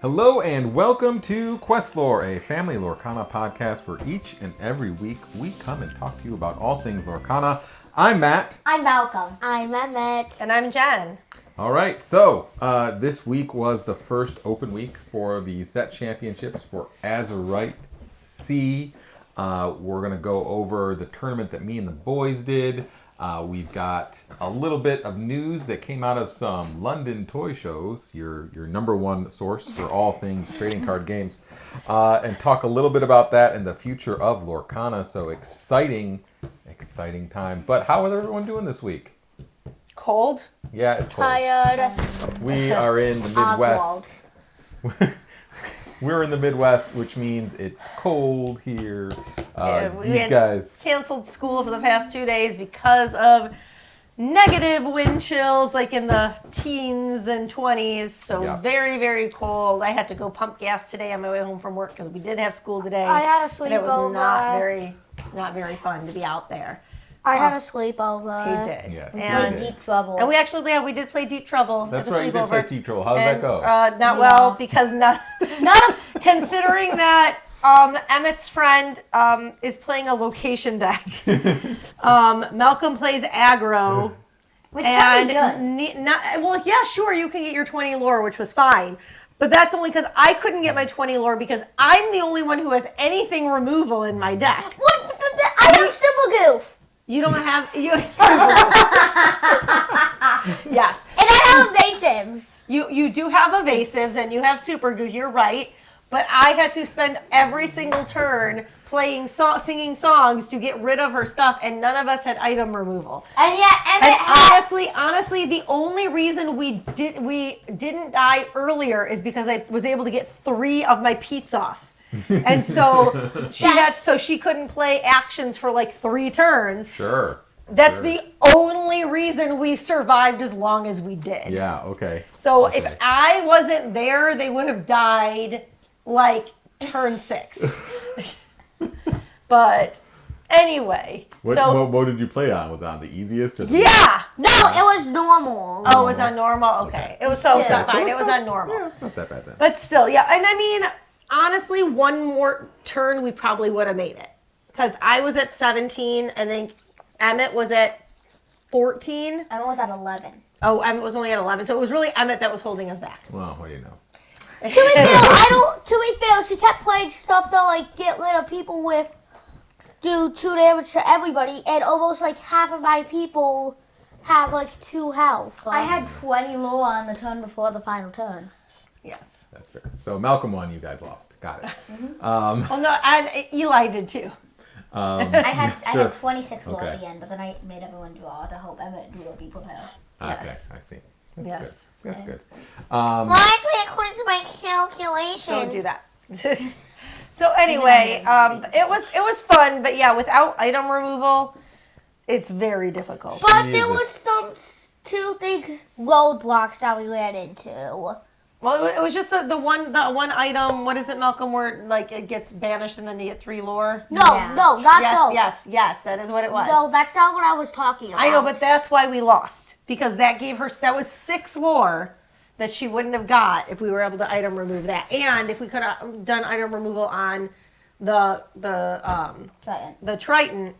Hello and welcome to QuestLore, a family Lorcana podcast where each and every week we come and talk to you about all things Lorcana. I'm Matt. I'm Malcolm. I'm Emmett. And I'm Jen. All right, so this week was the first open week for the Set Championships for Azurite C. We're going to go over the tournament that me and the boys did. We've got a little bit of news that came out of some London toy shows, your number one source for all things trading card games, and talk a little bit about that and the future of Lorcana. So exciting time. But how is everyone doing this week? Cold? Yeah, it's cold. Tired. We are in the Midwest. We're in the Midwest, which means it's cold here. We You had guys, canceled school for the past 2 days because of negative wind chills, like in the teens and 20s. So Yeah. very, very cold. I had to go pump gas today on my way home from work because we did have school today. I had a and it was sleepover. not very fun to be out there. I had a sleepover. He did. Yes, And, we did. Deep trouble. and we actually, we did play Deep Trouble. That's at the right, you did sleepover. play Deep Trouble. How did that go? Not We well lost. because considering that Emmett's friend is playing a location deck. Malcolm plays aggro. Which can be good. You can get your 20 lore, which was fine. But that's only because I couldn't get my 20 lore because I'm the only one who has anything removal in my deck. What? I have Super Goof. You don't have yes. And I have evasives. You do have evasives and you have super goo. You're right, but I had to spend every single turn singing songs to get rid of her stuff, and none of us had item removal. And yeah, And Emmett had... honestly, the only reason we didn't die earlier is because I was able to get 3 of my Pete's off. And so she couldn't play actions for like 3 turns. Sure. That's Sure. the only reason we survived as long as we did. Yeah, okay. So Okay. if I wasn't there, they would have died like turn 6. But anyway, What did you play on? Was it on the easiest? Or the yeah. No, it was normal. Oh, it was on normal. Okay, it was so Yeah. fine. So It it's was not- on normal. Yeah, it's not that bad then. But still, yeah. And I mean, honestly, one more turn, we probably would have made it. Because I was at 17. I think Emmett was at 14. Emmett was at 11. Oh, Emmett was only at 11. So it was really Emmett that was holding us back. Well, what do you know? To be fair, she kept playing stuff that like get rid of people with do 2 damage to everybody, and almost like half of my people have like 2 health. I had 20 lore on the turn before the final turn. Yes. That's fair. So Malcolm won, you guys lost. Got it. Oh, no, and Eli did too. I had 26 lore Okay. at the end, but then I made everyone draw to help Emmett be prepared. Okay, Yes. I see. That's Yes. good. That's good. Well, I play according to my calculations. Don't do that. So anyway, it was fun, but yeah, without item removal, it's very difficult. But there Jesus. was some 2 things roadblocks that we ran into. Well, it was just the one item. What is it, Malcolm? Where like it gets banished and then you get 3 lore. No, Yeah. no, not those. Yes, that is what it was. No, that's not what I was talking about. I know, but that's why we lost because that was 6 lore that she wouldn't have got if we were able to item remove that, and if we could have done item removal on the Triton,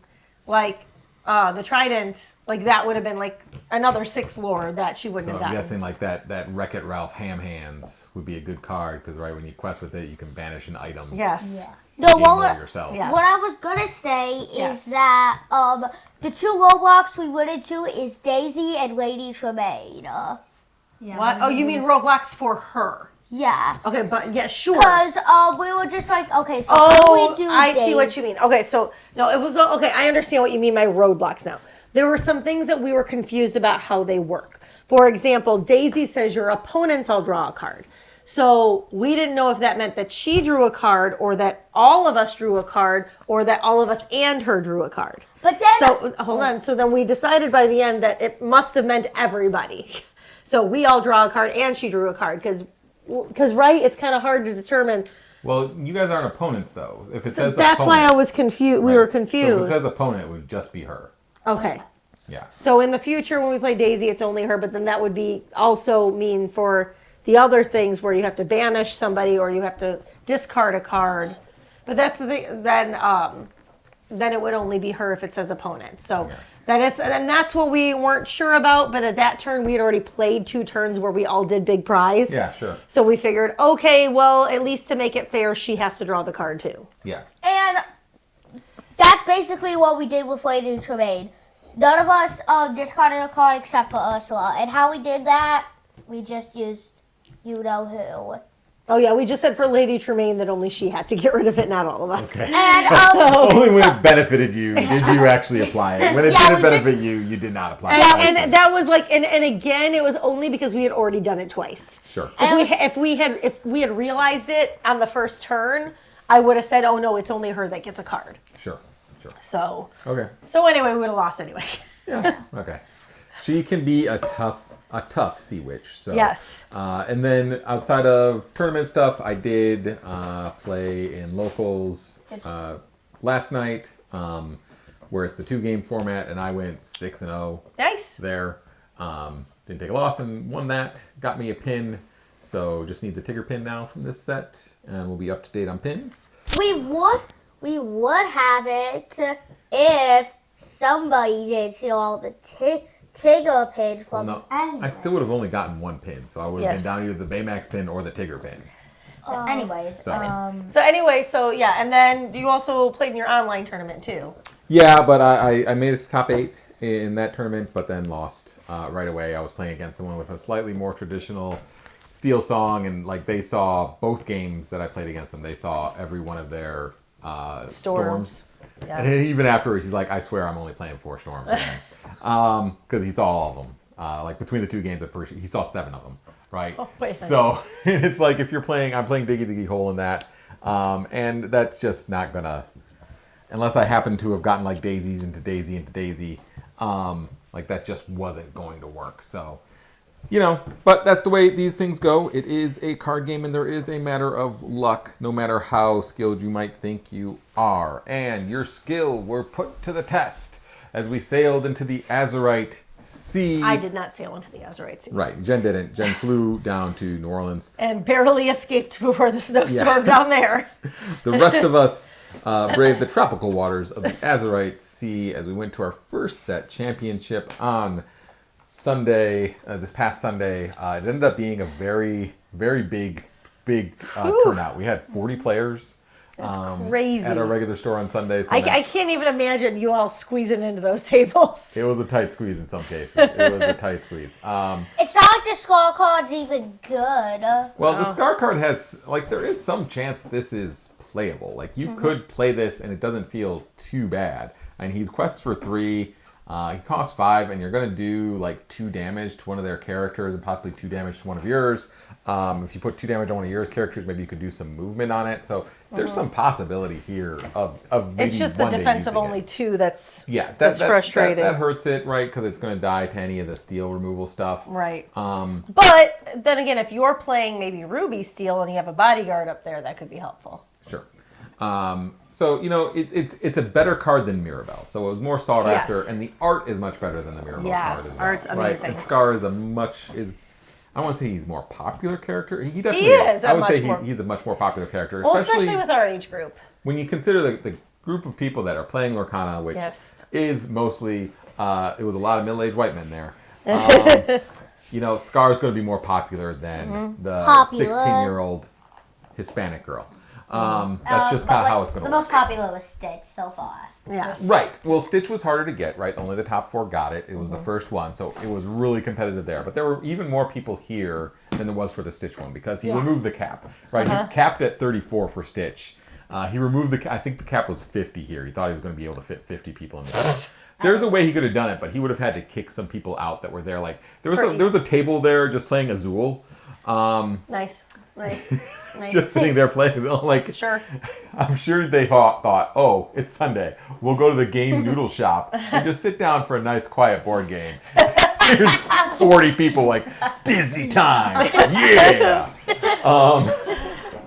like the Trident, like that would have been like another 6 lore that she wouldn't So have I'm gotten. guessing like that Wreck-It Ralph Ham Hands would be a good card because right when you quest with it, you can banish an item. Yes. Yeah. No, Game what, over yourself. Yeah. what I was gonna say Yes. is that the 2 roadblocks we went into is Daisy and Lady Tremaine. Yeah, What? Oh, you mean Roblox for her? Yeah. Okay, but yeah, sure. Because we were just like, okay, so how do we do I see what days? you mean. Okay, so no, it was okay. I understand what you mean by roadblocks now. There were some things that we were confused about how they work. For example, Daisy says your opponents all draw a card. So we didn't know if that meant that she drew a card or that all of us drew a card or that all of us and her drew a card. But then, So hold on. So then we decided by the end that it must have meant everybody. So we all draw a card and she drew a card because right, it's kind of hard to determine. Well, you guys aren't opponents though. If it says That's why opponent, I was confused. We right, were So confused. if it says opponent, it would just be her. Okay. Yeah. So in the future, when we play Daisy, it's only her, but then that would be also mean for the other things where you have to banish somebody or you have to discard a card. But that's the thing. Then it would only be her if it says opponent. So that's what we weren't sure about. But at that turn, we had already played 2 turns where we all did big prize. Yeah, sure. So we figured, okay, well, at least to make it fair, she has to draw the card too. Yeah. And that's basically what we did with Lady Tremaine. None of us discarded a card except for Ursula. And how we did that, we just used you-know-who. Oh, yeah, we just said for Lady Tremaine that only she had to get rid of it, not all of us. Okay. And Only when it benefited you did you actually apply it. When it didn't benefit you, you did not apply it. And that was like, and again, it was only because we had already done it twice. Sure. If we had realized it on the first turn, I would have said, "Oh no, it's only her that gets a card." Sure. So Okay. Anyway, we would have lost anyway. Yeah. Okay. She can be a tough sea witch. So Yes. And then outside of tournament stuff, I did play in locals last night, where it's the 2-game format, and I went 6-0 Nice. there. Didn't take a loss and won that. Got me a pin. So just need the Tigger pin now from this set, and we'll be up to date on pins. we would have it if somebody did steal all the Tigger pin from No, anyone. I still would have only gotten 1 pin, so I would have Yes. been down either the Baymax pin or the Tigger pin. Anyways, So. So yeah, and then you also played in your online tournament too. Yeah, but I made it to top 8 in that tournament, but then lost right away. I was playing against someone with a slightly more traditional Steel Song, and like they saw both games that I played against them. They saw every one of their storms. Yeah. And even afterwards, he's like, "I swear, I'm only playing 4 storms," because he saw all of them. Like between the 2 games, he saw 7 of them. Right. Oh, wait a So it's like if you're playing, I'm playing Diggy Diggy Hole in that, and that's just not gonna. Unless I happen to have gotten like daisies into daisy, like that just wasn't going to work. So, but that's the way these things go. It is a card game, and there is a matter of luck, no matter how skilled you might think you are. And your skill were put to the test as we sailed into the Azurite Sea. I did not sail into the Azurite Sea. Right, Jen didn't. Jen flew down to New Orleans. And barely escaped before the snowstorm down there. The rest of us braved the tropical waters of the Azurite Sea as we went to our first set championship on Sunday, this past Sunday. It ended up being a very, very big turnout. We had 40 players. That's crazy. At our regular store on Sunday. So I can't even imagine you all squeezing into those tables. It was a tight squeeze in some cases. It was a tight squeeze. It's not like the scorecard's even good. Well, the Scar card has, like, there is some chance this is playable. Like, you could play this and it doesn't feel too bad. And he's quests for 3. He costs 5, and you're going to do, like, 2 damage to one of their characters and possibly 2 damage to one of yours. If you put 2 damage on one of your characters, maybe you could do some movement on it. So there's some possibility here of maybe It's just the one day defense of using only it. 2 that's That's frustrating. That hurts it, right? Because it's going to die to any of the steel removal stuff. Right. But then again, if you're playing maybe Ruby Steel and you have a bodyguard up there, that could be helpful. Sure. So, it's a better card than Mirabelle. So it was more sought after, and the art is much better than the Mirabelle card as well. Art's amazing. Right? And Scar is I want to say he's a more popular character. He definitely is. I would say he's a much more popular character. Well, especially with our age group. When you consider the group of people that are playing Lorcana, which is mostly, it was a lot of middle-aged white men there. Scar's going to be more popular than the 16-year-old Hispanic girl. That's just kind of how it's going to work. The most popular was Stitch so far. Yes. Right. Well, Stitch was harder to get, right? Only the top 4 got it. It was the first one, so it was really competitive there. But there were even more people here than there was for the Stitch one because he removed the cap, right? He capped at 34 for Stitch. He removed I think the cap was 50 here. He thought he was going to be able to fit 50 people in there. There's a way he could have done it, but he would have had to kick some people out that were there. Like there was a table there just playing Azul. Nice. Just sitting there playing. Like, Sure. I'm sure they thought, oh, it's Sunday. We'll go to the game noodle shop and just sit down for a nice, quiet board game. Here's 40 people like, Disney time. Yeah.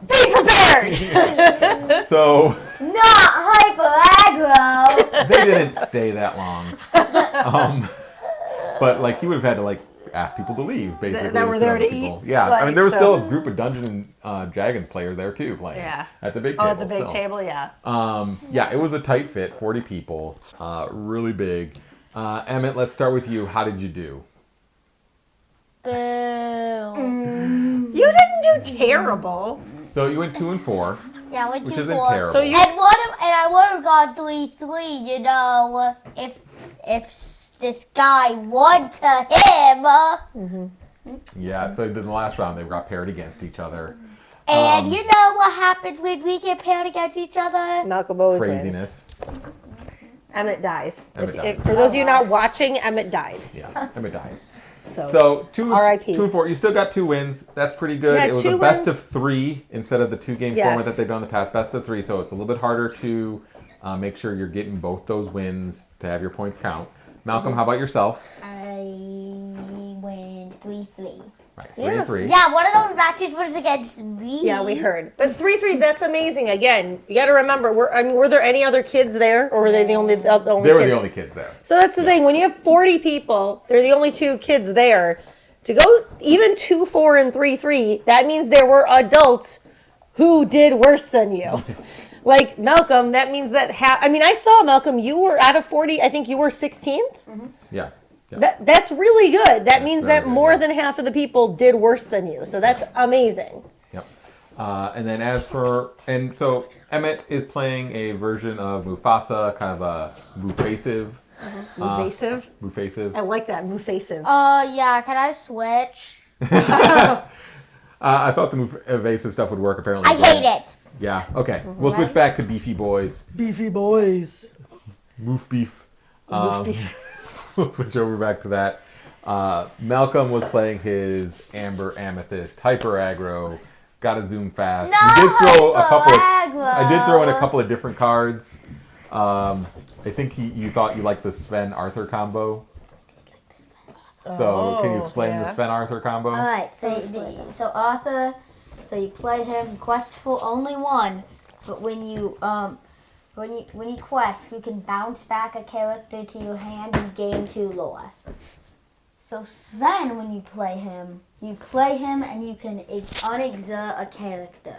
Be prepared. So Not hyper aggro. they didn't stay that long. But like he would have had to like ask people to leave, basically. That were to there sit to on people. eat, Yeah, I like, mean, there was so- still a group of Dungeons and Dragons players there too playing. Yeah. At the big table. Oh, at the big so. table, yeah. Yeah, it was a tight fit, 40 people, really big. Emmett, let's start with you. How did you do? Boo. You didn't do terrible. So you went 2 and 4, Yeah, I went which 2 isn't 4. terrible. So you- And I would have gone 3-3. You know, if this guy won to him. Yeah, so in the last round they got paired against each other. And you know what happens when we get paired against each other? Malcolm always wins. Craziness. Emmett dies. Emmett dies. For those of you not watching, Emmett died. Yeah, Emmett died. So, So 2 R.I.P.. 2 and 4. You still got 2 wins. That's pretty good. Yeah, It was 2 a best wins. of 3 instead of the 2-game Yes. format that they've done in the past. Best of 3, so it's a little bit harder to make sure you're getting both those wins to have your points count. Malcolm, how about yourself? I went 3-3. Right, 3 Yeah. and 3. Yeah, one of those matches was against me. yeah, we heard. But 3-3, that's amazing. Again, you got to remember, were there any other kids there? Or were they the only They were kids? the only kids there. So that's the thing. When you have 40 people, they're the only 2 kids there. To go even 2-4 and 3-3, that means there were adults who did worse than you. Like Malcolm, that means that I saw Malcolm, you were out of 40, I think you were 16th. Yeah. Yeah. That's really good. That means very that good, more yeah. than half of the people did worse than you. So that's amazing. Yep. And then so Emmett is playing a version of Mufasa, kind of a Mufasive. Mufasive. Mufasive. I like that, mufasive. Yeah, can I switch? I thought the evasive stuff would work. Apparently, I it doesn't. hate it. Yeah. Okay. We'll switch back to Beefy Boys. Beefy boys. Moof beef. Beef. We'll switch over back to that. Malcolm was playing his Amber Amethyst hyper aggro. Got to zoom fast. No, We did throw a couple. hyper I did throw in a aggro. couple of different cards. I think you thought you liked the Sven Arthur combo. So can you explain the yeah. Sven Arthur combo? Alright, so Arthur, so you played him quest for only 1, but when you quest, you can bounce back a character to your hand and gain 2 lore. So Sven, when you play him and you can unexert a character.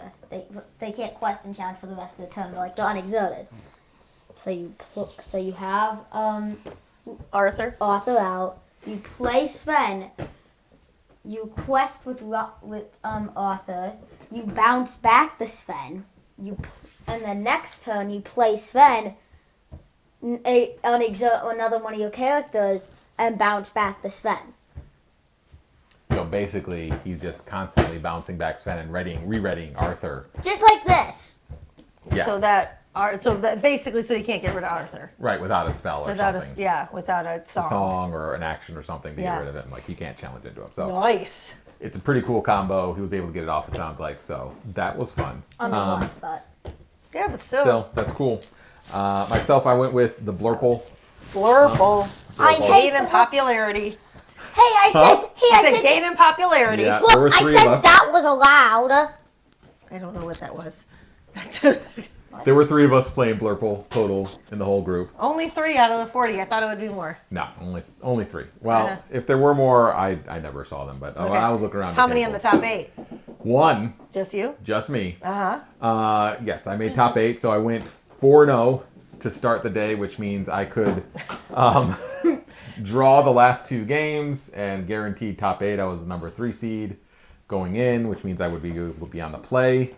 They can't quest and challenge for the rest of the turn. They're unexerted. So you have Arthur. Arthur out. You play Sven. You quest with Arthur. You bounce back the Sven. And the next turn you play Sven. Unexert another one of your characters and bounce back the Sven. So basically, he's just constantly bouncing back Sven and re-readying Arthur. Just like this. Yeah. So that basically, so you can't get rid of Arthur Right, without a spell or without something. without a song. A song or an action or something to Yeah. get rid of him. Like, you can't challenge into him. So Nice. it's a pretty cool combo. He was able to get it off, it sounds like. So that was fun. On the one spot. Yeah, but still. Still, that's cool. Myself, I went with the Blurple. Blurple. I hate Gain in popularity. Hey, I said. Hey, I I said said. gain in popularity. Yeah. There were Look, I 3 of said us. that was allowed. I don't know what that was. There were 3 of us playing Blurple total in the whole group. Only 3 out of the 40. I thought it would be more. No, only 3. Well, Yeah. if there were more, I never saw them. But when I was looking around, How many on the top 8? 1, Just you? just me. Uh-huh. Yes, I made top 8, so I went 4-0 to start the day, which means I could draw the last 2 games and guaranteed top 8. I was the number 3 seed going in, which means I would be able to be on the play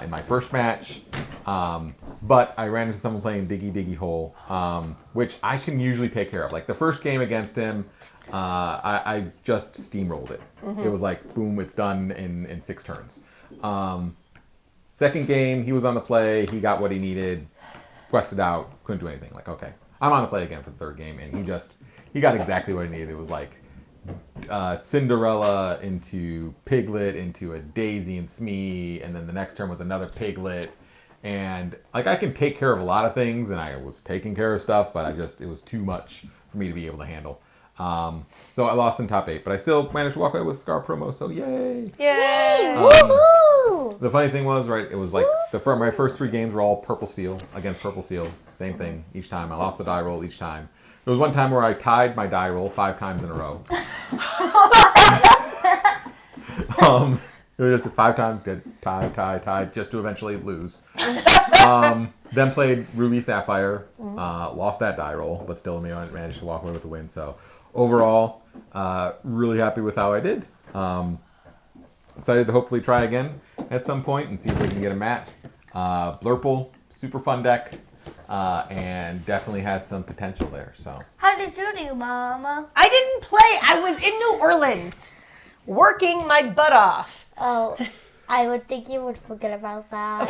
in my first match. But I ran into someone playing Diggy Diggy Hole, which I can usually take care of. Like the first game against him, I just steamrolled it. It was like, boom, it's done in 6 turns. Second game, he was on the play. He got what he needed, quested out, couldn't do anything. Like, okay, I'm on the play again for the third game, and he got exactly what he needed. It was like Cinderella into Piglet into a Daisy and Smee, and then the next turn was another Piglet. And like I can take care of a lot of things, and I was taking care of stuff, but it was too much for me to be able to handle. So I lost in top 8, but I still managed to walk away with Scar promo, so yay! Yay! Woohoo! The funny thing was, right, it was like my first 3 games were all Purple Steel against Purple Steel. Same thing each time. I lost the die roll each time. There was one time where I tied my die roll 5 times in a row. It was just 5 times, did tie, just to eventually lose. Then played Ruby Sapphire, lost that die roll, but still managed to walk away with the win. So overall, really happy with how I did. Excited to hopefully try again at some point and see if we can get a match. Blurple, super fun deck, and definitely has some potential there. So How did you do, Mama? I didn't play. I was in New Orleans working my butt off. Oh, I would think you would forget about that.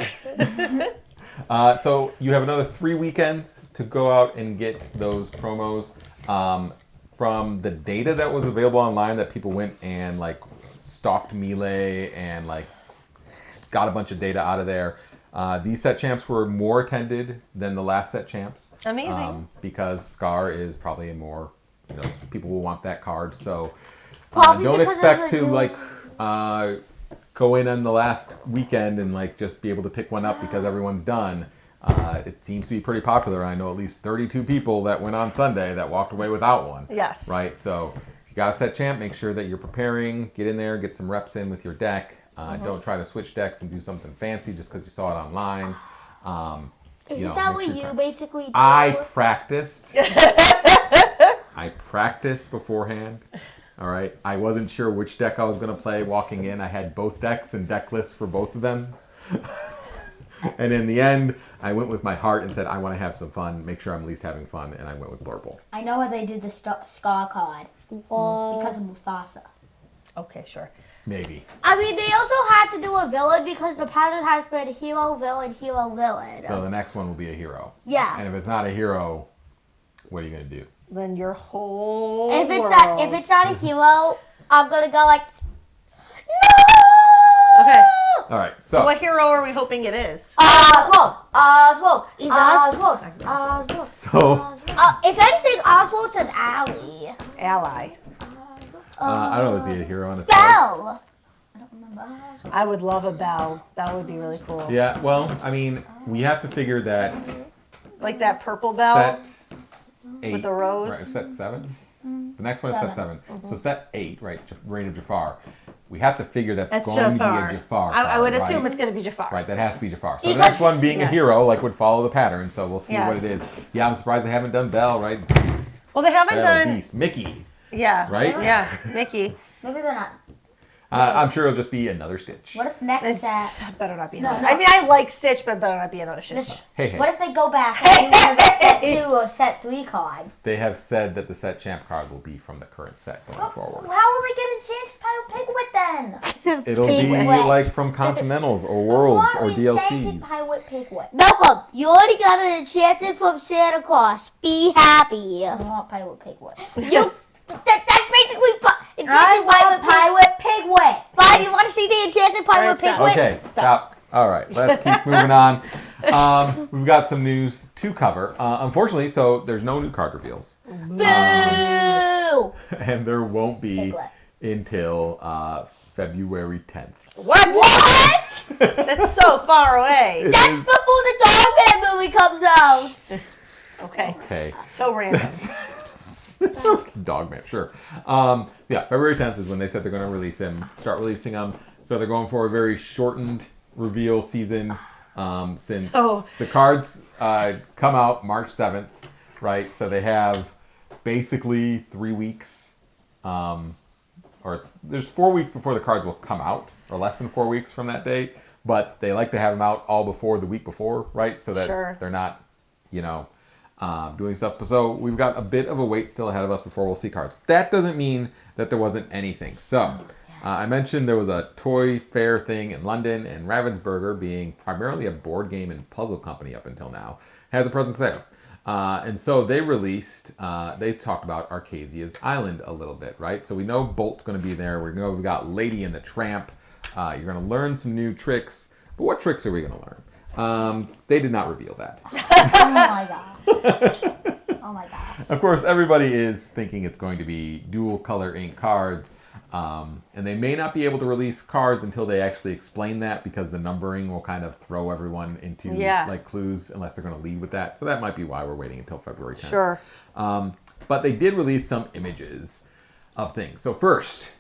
So you have another 3 weekends to go out and get those promos. From the data that was available online, that people went and like stalked Melee and like got a bunch of data out of there. These set champs were more attended than the last set champs. Amazing. Because Scar is probably a more, people will want that card. So Probably don't because of expect the to new- like go in on the last weekend and like just be able to pick one up because everyone's done. It seems to be pretty popular. I know at least 32 people that went on Sunday that walked away without one. Yes. Right. So if you got a set champ, make sure that you're preparing. Get in there, get some reps in with your deck. Don't try to switch decks and do something fancy just because you saw it online. Isn't that what you basically do? I practiced. I practiced beforehand. All right. I wasn't sure which deck I was going to play walking in. I had both decks and deck lists for both of them. And in the end, I went with my heart and said, I want to have some fun, make sure I'm at least having fun, and I went with Blurple. I know why they did the Scar card. Because of Mufasa. Okay, sure. Maybe. I mean, they also had to do a villain because the pattern has been hero, villain, hero, villain. So the next one will be a hero. Yeah. And if it's not a hero, what are you going to do? Then your whole If it's world. not a hero, I'm gonna go like, no. Okay. All right. So So, what hero are we hoping it is? Oswald. He's Oswald. Oswald. so If anything, Oswald's an ally. Ally. I don't know, is he a hero on his card? Belle. I would love a Belle. That would be really cool. Yeah, well, I mean, we have to figure that Like that purple Belle. set 8. With the rose? Right, set 7? The next one is set 7. So set 8, right, Reign of Jafar. We have to figure that's That's going Jafar. to be a Jafar. I would card, assume right? it's going to be Jafar. Right, that has to be Jafar. So the Because- next one being a Yes. hero, like, would follow the pattern. So we'll see what Yes. it is. Yeah, I'm surprised they haven't done Belle, right? Beast. Well, they haven't Belle, done. Beast. Mickey, Yeah. right? Yeah, Mickey. Maybe they're not. I'm sure it'll just be another Stitch. What if next It's set? better not be No, another. no. I mean, I like Stitch, but better not be another shit. This, Hey. What if they go back and do one of the set 2 or set 3 cards? They have said that the set champ card will be from the current set going forward. How will they get Enchanted Pile Pigwit then? It'll be Pigwit. like from Continentals or Worlds or Enchanted DLCs. Pile Pigwit. Malcolm, you already got an enchanted from Santa Claus. Be happy. I want Pile Pigwit. You. That's basically I enchanted want pie with pig. Pile Pigwit. Fine, you want to see the enchanted pie Alright, with pig? stop. Okay, stop. All right, let's keep moving on. We've got some news to cover. Unfortunately, so there's no new card reveals. Boo! And there won't be Piglet. until February 10th. What? What? That's so far away. It That's is- before the Dogman movie comes out. Okay. Okay. So random. Dogman, sure. Yeah, February 10th is when they said they're going to release him, start releasing them. So they're going for a very shortened reveal season since So- the cards come out March 7th, right? So they have basically 3 weeks, or there's 4 weeks before the cards will come out, or less than 4 weeks from that date. But they like to have them out all before the week before, right? So that Sure. they're not, doing stuff. So we've got a bit of a wait still ahead of us before we'll see cards. That doesn't mean that there wasn't anything. So I mentioned there was a toy fair thing in London, and Ravensburger, being primarily a board game and puzzle company up until now, has a presence there. And so they released, they talked about Arcasia's Island a little bit, right? So we know Bolt's going to be there. We've got Lady and the Tramp. You're going to learn some new tricks. But what tricks are we going to learn? They did not reveal that. Oh my god. Oh Oh my gosh. Of course, everybody is thinking it's going to be dual color ink cards. And they may not be able to release cards until they actually explain that, because the numbering will kind of throw everyone into like clues unless they're going to lead with that. So that might be why we're waiting until February 10th. Sure. But they did release some images of things. So first,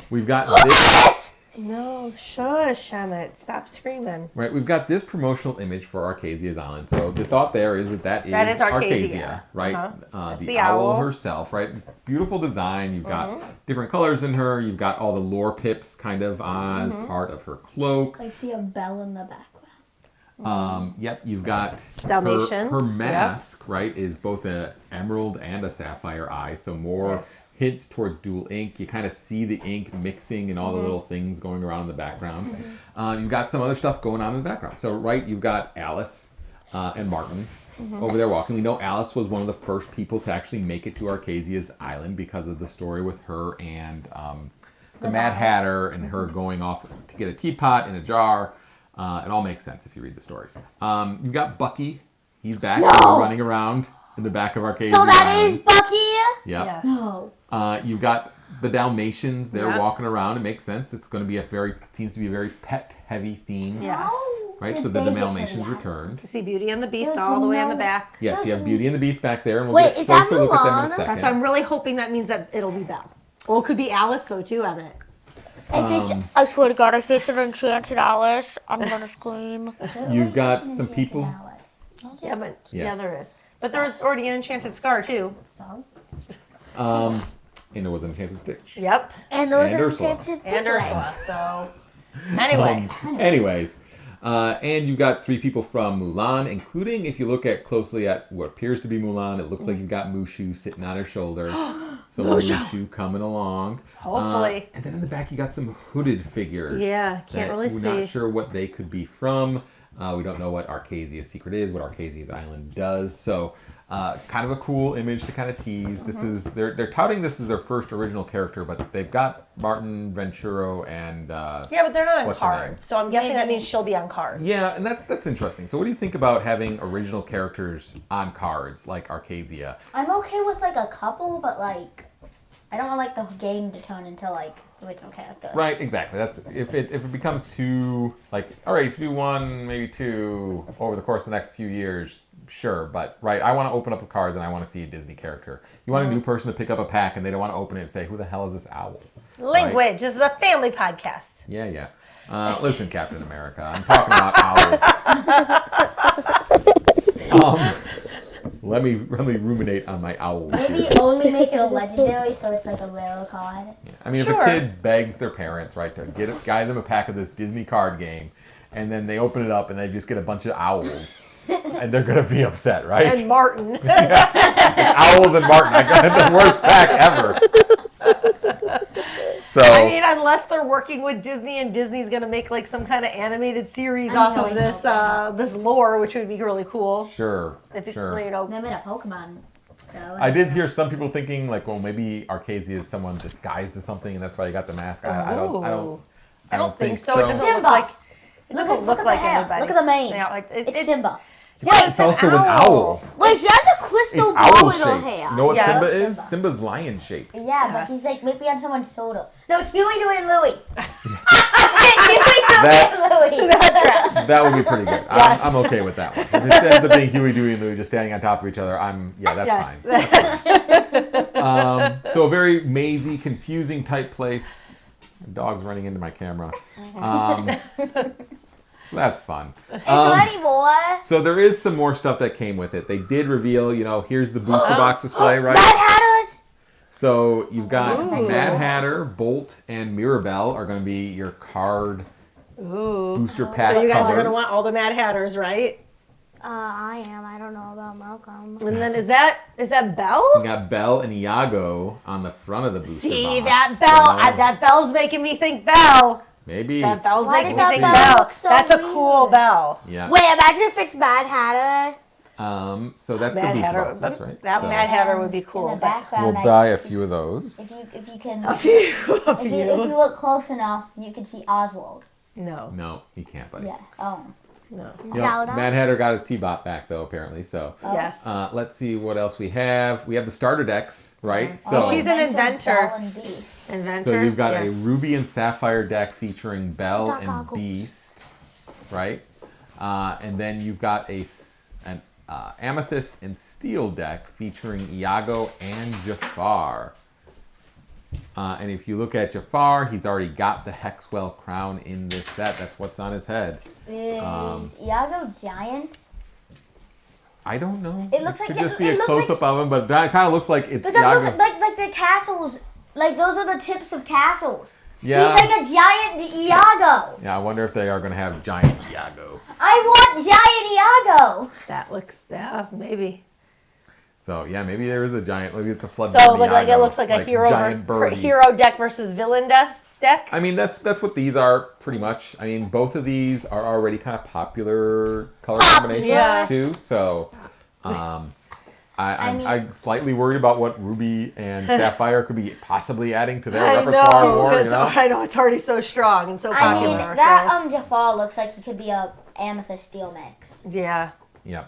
we've got this. No, shush, Emmett. Stop screaming. Right, we've got this promotional image for Arcasia's Island. So the thought there is that is Arcasia, right? That's The owl herself, right? Beautiful design. You've got different colors in her. You've got all the lore pips kind of as part of her cloak. I see a bell in the background. Yep, you've got Dalmatians, her mask, right, is both an emerald and a sapphire eye. So more hints towards dual ink. You kind of see the ink mixing and all the little things going around in the background. You've got some other stuff going on in the background. So, right, you've got Alice and Martin over there walking. We know Alice was one of the first people to actually make it to Arcasia's Island because of the story with her and the Mad Hatter and her going off to get a teapot in a jar. It all makes sense if you read the stories. You've got Bucky. He's back running around in the back of Arcasia's So that Island. is Bucky? Yep. Yes. No. You've got the Dalmatians. They're Yep. walking around. It makes sense. It's going to be seems to be a very pet-heavy theme. Yes. Right? Did So the they get Dalmatians to that? returned. You see Beauty and the Beast There's all the way in the no- back. Yes, you have Beauty and the Beast back there, and we'll Wait, get is a that closer look at them in a Mulan? second. That's why I'm really hoping that means that it'll be Belle. Well, it could be Alice, though, too, Emmett. I swear to God, if it's an enchanted Alice, I'm gonna scream. You've got some people. Yeah, but yeah, Yes. there is. But there's already an enchanted scar, too. So? And there was an Enchanted Stitch. Yep. And those And are Ursula. enchanted And piglet. Ursula. So, anyway. Anyways, and you've got 3 people from Mulan, including, if you look closely at what appears to be Mulan, it looks like you've got Mushu sitting on her shoulder. So Mushu coming along. Hopefully. And then in the back you got some hooded figures. Yeah, can't that really we're see. not sure what they could be from. We don't know what Arcasia's secret is, what Arcasia's Island does. So kind of a cool image to kind of tease. This is they're touting this as their first original character, but they've got Martin, Venturo, and Yeah, but they're not on What's her name? cards. So I'm guessing that Maybe. means she'll be on cards. yeah, and that's interesting. So what do you think about having original characters on cards like Arcasia? I'm okay with like a couple, but like I don't want like the game to turn into like original characters. Right, exactly. That's if it becomes too like, all right, if you do 1, maybe 2 over the course of the next few years, sure. But right, I want to open up the cards and I want to see a Disney character. You want a new person to pick up a pack and they don't want to open it and say, who the hell is this owl? Language Right? is a family podcast. Yeah. Listen, Captain America, I'm talking about owls. Let me ruminate on my owl. Maybe here. only make it a legendary, so it's like a rare card. I mean, Sure. if a kid begs their parents, right, to guide them a pack of this Disney card game, and then they open it up and they just get a bunch of owls, and they're gonna be upset, right? And Martin. Owls and Martin, I got the worst pack ever. So I mean, unless they're working with Disney and Disney's gonna make like some kind of animated series off of this this lore, which would be really cool. sure. If it, you know, They made a Pokemon. So I did hear some people thinking like, well, maybe Arcasia is someone disguised as something, and that's why you got the mask. I don't think so. It doesn't Simba. look like it doesn't Look look at like the hair. anybody. Look at the mane. Yeah, like, It's Simba. Yeah, it's also an owl. Wait, she has a It's crystal owl ball in her shaped. hair. You know what Yes. Simba is? Simba. Simba's lion shaped. Yeah, Yes. but he's like maybe on someone's shoulder. No, it's Huey, Dewey, and Louie. That would be pretty good. Yes. I'm okay with that one. If it ends up being Huey, Dewey, and Louie just standing on top of each other, that's fine. So a very mazy, confusing type place. Dog's running into my camera. That's fun. Is there any more? So there is some more stuff that came with it. They did reveal, here's the booster box display, right? Mad Hatters? So you've got Mad Hatter, Bolt, and Mirabelle are going to be your card booster pack So you guys are colors. gonna want all the Mad Hatters, right? I am. I don't know about Malcolm. And then is that You Belle? got Belle and Iago on the front of the booster See box. that Belle? So That Belle's making me think Belle. maybe. That Belle's Why making does me that think Belle Belle. look so That's a weird? cool Belle. Yeah. Wait, imagine if it's Mad Hatter. So that's the Mad booster Hatter. boxes, right? That So Mad Hatter would be In cool. the but- background, we'll buy a few of those. if you can, A few. if you look close enough, you can see Oswald. No. No, you can't, buddy. Yeah. Oh. No. Yep. Zelda. Mad Hatter got his T-Bot back though, apparently. So Yes. let's see what else we have. We have the starter decks, right? Oh, So She's an inventor. Belle and Beast. Inventor. so you've got yes. a Ruby and Sapphire deck featuring Belle got and goggles. Beast, right? And then you've got an Amethyst and Steel deck featuring Iago and Jafar. And if you look at Jafar, he's already got the Hexwell crown in this set. That's what's on his head. Is Iago giant? I don't know. It looks like- could just it be a looks close up of him, but that kind of looks like it's But that Iago. look like the castles. Like those are the tips of castles. Yeah. He's like a giant Iago. Yeah, I wonder if they are going to have giant Iago. I want giant Iago. That looks, yeah, maybe. So yeah, maybe there is a giant. Maybe it's a flood. So like it looks like a hero giant birdie. hero deck versus villain deck. I mean, that's what these are pretty much. I mean, both of these are already kind of popular color combinations Yeah. too. So, I'm slightly worried about what Ruby and Sapphire could be possibly adding to their I repertoire know, more. You know? I know it's already so strong and so I popular. mean that so- Jafar looks like he could be a amethyst steel mix. yeah. Yeah.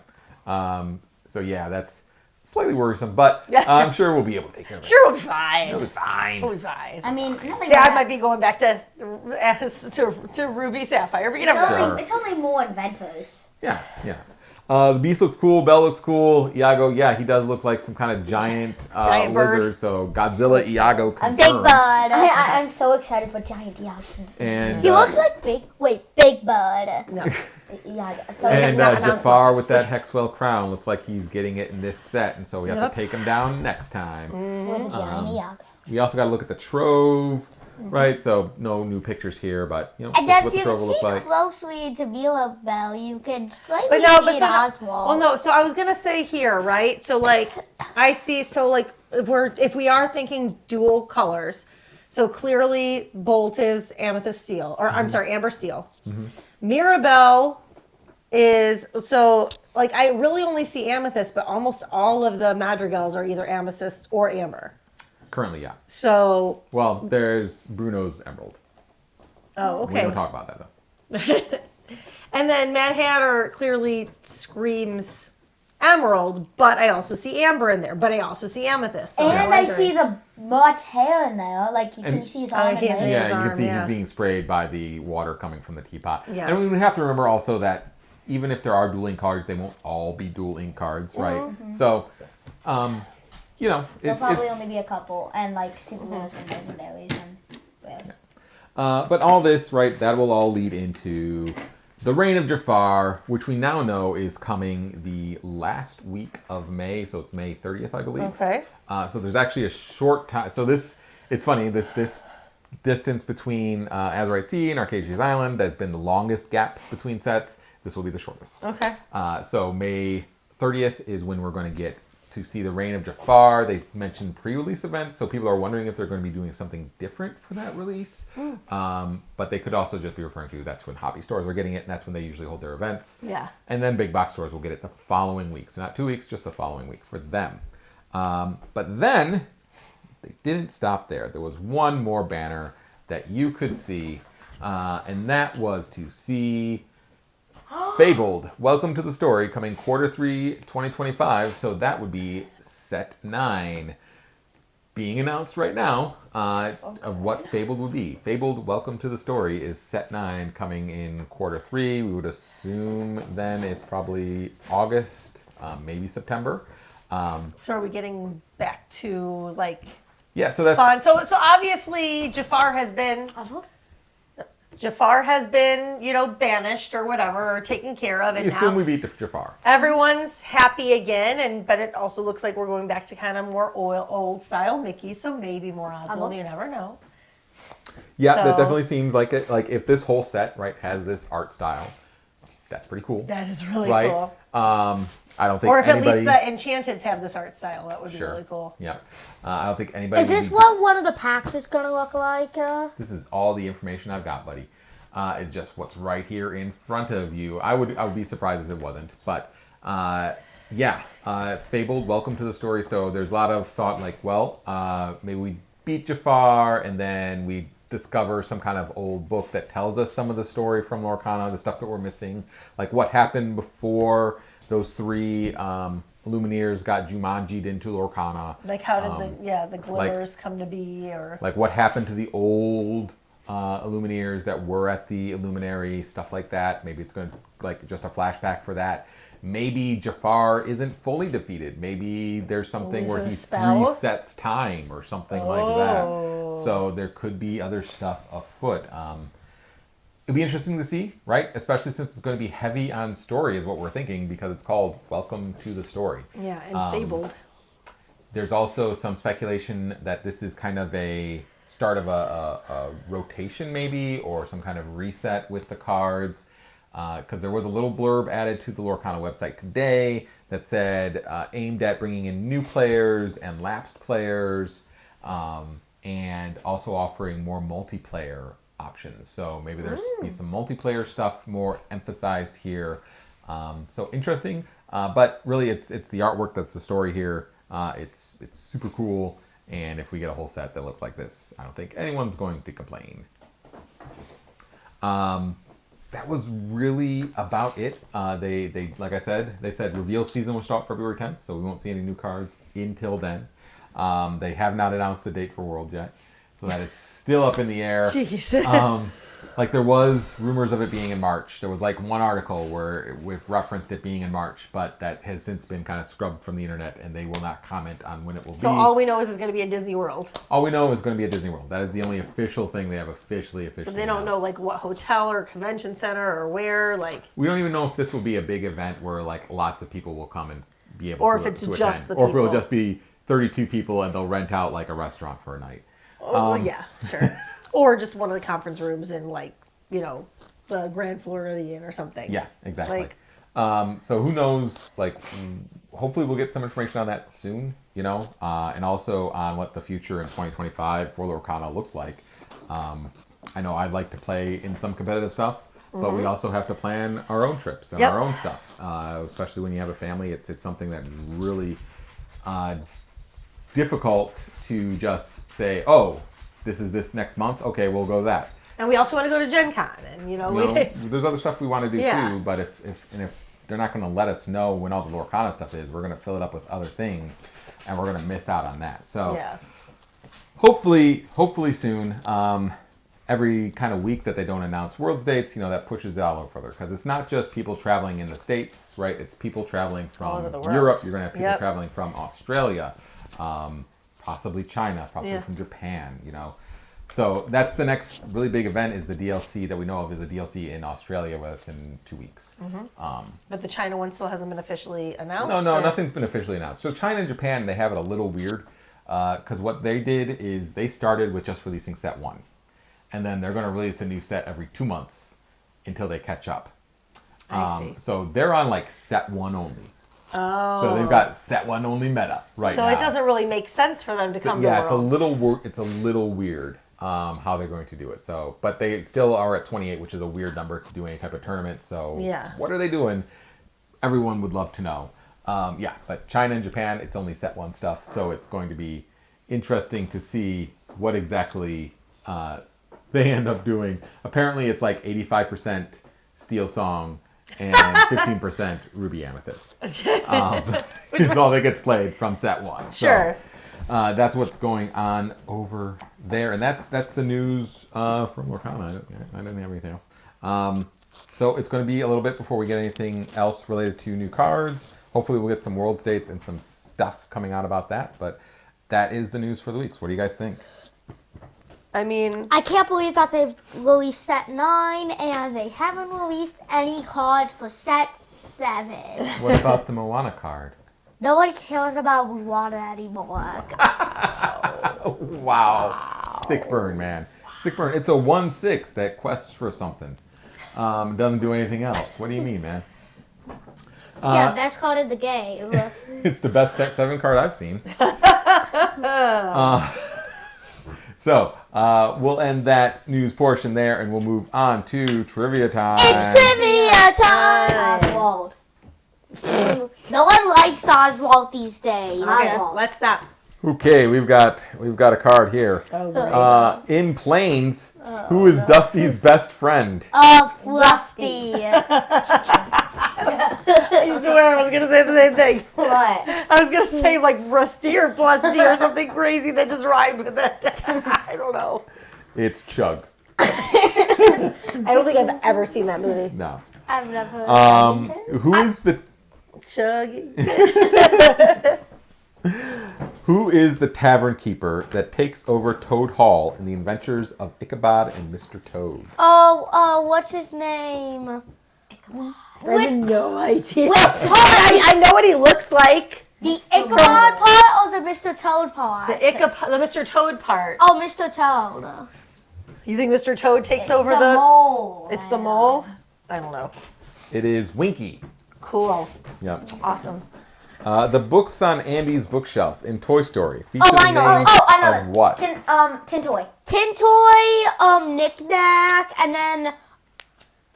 So yeah, that's slightly worrisome, but I'm sure we'll be able to take care of it. Sure, we'll be fine. It'll be fine. We'll be fine. I mean, nothing. Dad bad. might be going back to Ruby Sapphire, but you never know. It's only more inventors. Yeah, yeah. The Beast looks cool. Belle looks cool. Iago, yeah, he does look like some kind of giant, Giant bird. lizard. So Godzilla, Iago, I'm confirmed. Big Bird. I'm so excited for giant Iago. And He looks like Big Bird. No. Iago. So and not announced Jafar yet. with that Hexwell crown looks like he's getting it in this set, and so we have Yep. to take him down next time. with a giant Iago. We also got to look at the Trove, right? So no new pictures here, but you know And then what if the you Trove will see look like. closely to Bell, you can slightly But no, but see so an no, Oswald. well, no. So I was gonna say here, right? So like, I see. So like, if we are thinking dual colors, so clearly Bolt is amethyst steel, or I'm sorry, amber steel. Mirabelle is so like I really only see amethyst, but almost all of the madrigals are either amethyst or amber. Currently, yeah. So Well, there's Bruno's Emerald. oh, We okay. don't talk about that though. And then Mad Hatter clearly screams emerald, but I also see amber in there, but I also see amethyst. So And now I I'm see the much hair in there. Like you can And- see his Oh, arm he and has leg. Yeah, his you can arm, see yeah. he's being sprayed by the water coming from the teapot. Yes. And we have to remember also that even if there are dual ink cards, they won't all be dual ink cards, right? So, you know, There'll it's, probably only be a couple, and like superheroes and legendaries and rares. but all this, right, that will all lead into the Reign of Jafar, which we now know is coming the last week of May, so it's May 30th, I believe. Okay. So there's actually a short time. So it's funny, this distance between Azurite Sea and Arcasia's Island, that's been the longest gap between sets. This will be the shortest. Okay. So May 30th is when we're going to get to see the Reign of Jafar. They mentioned pre-release events, so people are wondering if they're going to be doing something different for that release. But they could also just be referring to that's when hobby stores are getting it, and that's when they usually hold their events. Yeah. And then big box stores will get it the following week. So not 2 weeks, just the following week for them. But then they didn't stop there. There was one more banner that you could see, and that was to see Fabled, Welcome to the Story, coming Q3 2025. So that would be set 9 being announced right now of what Fabled would be. Fabled, Welcome to the Story is set 9 coming in Q3. We would assume then it's probably August, maybe September. So are we getting back to like Yeah, so that's fun? So obviously Jafar has been banished or whatever, or taken care of, we and assume now we beat Jafar. everyone's happy again. But it also looks like we're going back to kind of more old style Mickey. So maybe more Oswald. You never know. Yeah, that So- definitely seems like it. Like if this whole set right has this art style, that's pretty cool. That is really right? cool. I don't think Or if anybody. at least the Enchanteds have this art style, that would be Sure. really cool. Yeah, I don't think anybody. Is would this be what one of the packs is gonna look like? This is all the information I've got, buddy. It's just what's right here in front of you. I would be surprised if it wasn't, but Fabled, Welcome to the Story. So there's a lot of thought, like, well, maybe we beat Jafar, and then we discover some kind of old book that tells us some of the story from Lorcana, the stuff that we're missing, like what happened before those three Lumineers got Jumanji'd into Lorcana. Like how did the glimmers come to be, or like what happened to the old Illumineers that were at the Illuminary, stuff like that. Maybe it's going to like just a flashback for that. Maybe Jafar isn't fully defeated. Maybe there's something where he resets time or something like that. So there could be other stuff afoot. It'd be interesting to see, right? Especially since it's going to be heavy on story is what we're thinking, because it's called Welcome to the Story. Yeah, and Fabled. There's also some speculation that this is kind of a start of a rotation maybe, or some kind of reset with the cards. Because there was a little blurb added to the Lorcana website today that said aimed at bringing in new players and lapsed players, and also offering more multiplayer options. So maybe there's be some multiplayer stuff more emphasized here. So interesting, but really it's the artwork that's the story here. It's super cool, and if we get a whole set that looks like this, I don't think anyone's going to complain. That was really about it. They like I said, they said reveal season will start February 10th, so we won't see any new cards until then. They have not announced the date for Worlds yet, so that is still up in the air. Jeez. Like there was rumors of it being in March. There was like one article where it referenced it being in March, but that has since been kind of scrubbed from the internet, and they will not comment on when it will be. So all we know is it's going to be at Disney World. All we know is going to be at Disney World. That is the only official thing they have officially But they don't know announced. like what hotel or convention center or where. Like We don't even know if this will be a big event where like lots of people will come and be able Or to if it's to just attend. the Or if it'll people. just be 32 people and they'll rent out like a restaurant for a night. Oh, yeah, sure. Or just one of the conference rooms in like, the Grand Floridian or something. Yeah, exactly. Like, So who knows? Like, hopefully we'll get some information on that soon. And also on what the future in 2025 for Lorcana looks like. I know I'd like to play in some competitive stuff, but we also have to plan our own trips and our own stuff. Especially when you have a family, it's something that's really difficult to just say, oh, this is this next month. Okay, we'll go that. and we also want to go to Gen Con, and There's other stuff we want to do Yeah. too, but if they're not going to let us know when all the Lorcana stuff is, we're going to fill it up with other things, and we're going to miss out on that. So yeah. hopefully soon. Every kind of week that they don't announce Worlds dates, that pushes it all over further, because it's not just people traveling in the States, right? It's people traveling All from over the world. Europe. You're going to have people Yep. traveling from Australia, possibly China, possibly Yeah. from Japan. So that's the next really big event, is the DLC that we know of is a DLC in Australia, where it's in 2 weeks. But the China one still hasn't been officially announced? No, or- nothing's been officially announced. So China and Japan, they have it a little weird, because what they did is they started with just releasing set 1. And then they're going to release a new set every 2 months until they catch up. I see. So they're on like set 1 only. Oh. So they've got set 1 only meta right So now. it doesn't really make sense for them to come to Yeah, it's a Worlds. little weird how they're going to do it. So, but they still are at 28, which is a weird number to do any type of tournament. So, Yeah. what are they doing? Everyone would love to know. But China and Japan, it's only set 1 stuff, so it's going to be interesting to see what exactly they end up doing. Apparently, it's like 85% Steel Song and 15% Ruby Amethyst. Is all that gets played from set 1. Sure. So, that's what's going on over there, and that's the news from Lorcana. I didn't have anything else. So it's going to be a little bit before we get anything else related to new cards. Hopefully, we'll get some Worlds dates and some stuff coming out about that. But that is the news for the weeks. What do you guys think? I mean, I can't believe that they've released set 9 and they haven't released any cards for set 7. What about the Moana card? Nobody cares about Ruana anymore. Wow. Sick burn, man. Sick burn. It's a 1/6 that quests for something. Doesn't do anything else. What do you mean, man? Yeah, best card in the game. It's the best set 7 card I've seen. So we'll end that news portion there, and we'll move on to trivia time. It's trivia time! Oswald. No one likes Oswald these days. okay, let's stop. Okay, we've got a card here. Oh, great. In Planes, who is Dusty's best friend? Rusty. I swear I was going to say the same thing. What? I was going to say like rusty or blusty or something crazy that just rhymed with it. I don't know. It's Chug. I don't think I've ever seen that movie. No. I've never. Who is the Chuggy. Who is the tavern keeper that takes over Toad Hall in the adventures of Ichabod and Mr. Toad? What's his name? I have no idea. Which part? I know what he looks like. The Ichabod part or the Mr. Toad part? The Mr. Toad part. Oh, Mr. Toad. You think Mr. Toad takes over the mole. It's the mole? I don't know. It is Winky. Cool. Yep. Awesome. The books on Andy's bookshelf in Toy Story feature Oh, I the know names this. I know of this. what? Tin Toy. Tin Toy, Knick-Knack, and then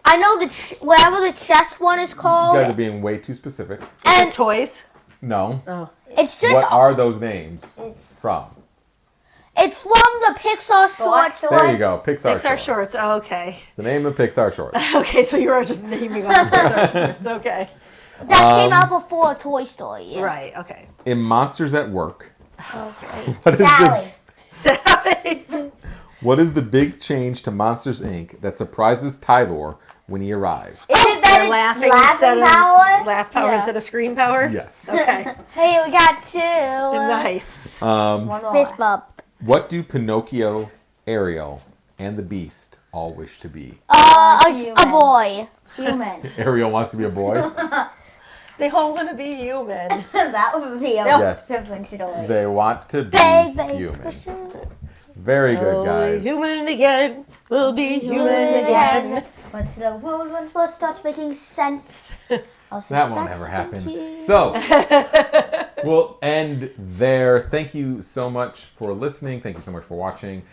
I know whatever the chess one is You called. guys are being way too specific. It's And just toys. No. Oh. it's just What are those names It's from? it's from the Pixar shorts. There you go. Pixar, Pixar short. shorts. Oh, okay. The name of Pixar short. Okay, so you are just naming all the Pixar shorts. Okay. That came out before Toy Story. Right, okay. In Monsters at Work, Okay. what is Sally. Sally. what is the big change to Monsters Inc. that surprises Tylor when he arrives? Is it that They're it's laughing laughing instead power? of laugh power Yeah. instead of scream power? Yes. Okay. Hey, we got two. Nice. One more. Fist bump. What do Pinocchio, Ariel, and the Beast all wish to be? A boy. Human. Ariel wants to be a boy. They all want to be human. That would be a Yes. different story. They want to be Big human. questions. Very good, Only guys. human again. We'll be human again. Once the world once more starts making sense. That won't ever happen. So, we'll end there. Thank you so much for listening. Thank you so much for watching.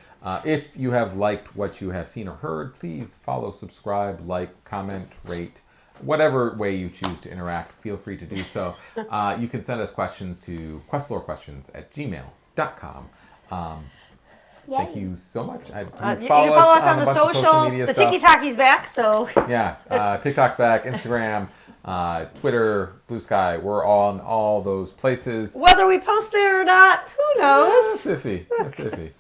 If you have liked what you have seen or heard, please follow, subscribe, like, comment, rate. Whatever way you choose to interact, feel free to do so. You can send us questions to QuestLoreQuestions@gmail.com. Thank you so much. You can follow us on a the bunch of social socials. media The stuff. Tiki-Taki's back, so. Yeah, TikTok's back, Instagram, Twitter, Blue Sky. We're on all those places. Whether we post there or not, who knows? That's iffy. That's iffy.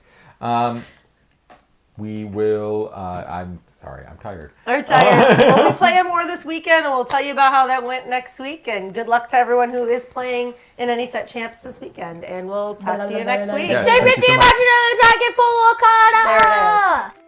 We will. I'm sorry. I'm tired. I'm tired. We'll be playing more this weekend, and we'll tell you about how that went next week. And good luck to everyone who is playing in any set champs this weekend. And we'll talk to you next week. Yes, Take thank me you to so the much. Imaginary Dragon for Lorcana. There it is.